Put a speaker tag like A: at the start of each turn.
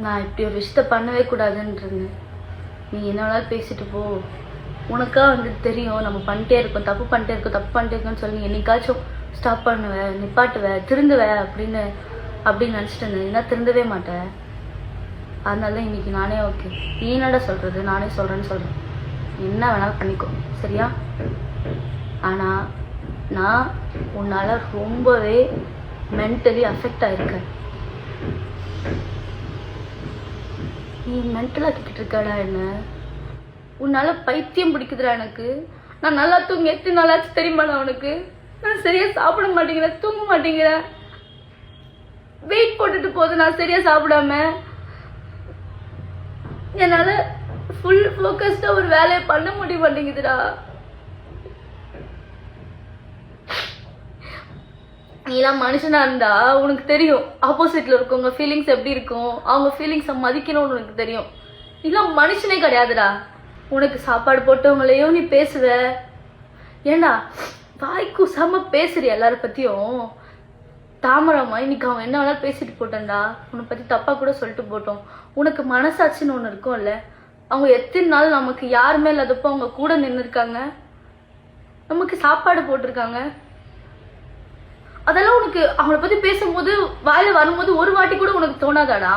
A: நான் இப்படி ஒரு விஷயத்த பண்ணவே கூடாதுன்னு இருந்தேன். நீ என்ன வேணாலும் பேசிட்டு போ, உனக்கா வந்து தெரியும் நம்ம பண்ணிட்டே இருக்கோம், தப்பு பண்ணிட்டே இருக்கோம்னு சொல்லி என்னைக்காச்சும் ஸ்டாப் பண்ணுவேன், நிப்பாட்டுவேன், திருந்துவேன் அப்படின்னு நினச்சிட்டு இருந்தேன். ஏன்னா திருந்தவே மாட்டேன். அதனால தான் இன்னைக்கு நானே ஓகே, நீ என்னடா சொல்கிறது, நானே சொல்கிறேன்னு சொல்கிறேன். என்ன வேணாலும் பண்ணிக்கோ, சரியா? ஆனால் நான் உன்னால் ரொம்பவே மென்டலி அஃபெக்ட் ஆகிருக்கேன். நீ மென்டலாக கிட்ட இருக்கடா என்ன? உன்னால் பைத்தியம் பிடிக்குதுடா எனக்கு. நான் நல்லா தூங்கி எத்தனை நாளாச்சு தெரியுமாடா உனக்கு? நான் சரியாக சாப்பிட மாட்டேங்கிறேன், தூங்க மாட்டேங்கிறேன், வெயிட் போட்டுட்டு போகுது நான் சரியாக சாப்பிடாம. என்னால் ஃபுல் ஃபோக்கஸ்டாக ஒரு வேலையை பண்ண முடிய மாட்டேங்குதுடா. நீலாம் மனுஷனா இருந்தா உனக்கு தெரியும் ஆப்போசிட்ல இருக்கவங்க ஃபீலிங்ஸ் எப்படி இருக்கும், அவங்க ஃபீலிங்ஸை மதிக்கணும்னு உனக்கு தெரியும். நீலாம் மனுஷனே கிடையாதுடா. உனக்கு சாப்பாடு போட்டவங்களையும் நீ பேசுவ. ஏண்டா வாய்க்கு செம்ம பேசுறிய எல்லார பத்தியும். தாமரமா இன்னைக்கு அவன் என்ன வேணாலும் பேசிட்டு போட்டேன்டா, உன்னை பத்தி தப்பா கூட சொல்லிட்டு போட்டோம். உனக்கு மனசாட்சின்னு ஒன்று இருக்கும்ல. அவங்க எத்தனை நாள் நமக்கு யாருமே இல்லாதப்போ அவங்க கூட நின்று இருக்காங்க, நமக்கு சாப்பாடு போட்டிருக்காங்க. அதெல்லாம் உனக்கு அவங்கள பத்தி பேசும்போது வாயில வரும்போது ஒரு வாட்டி கூட உனக்கு தோணாதாடா?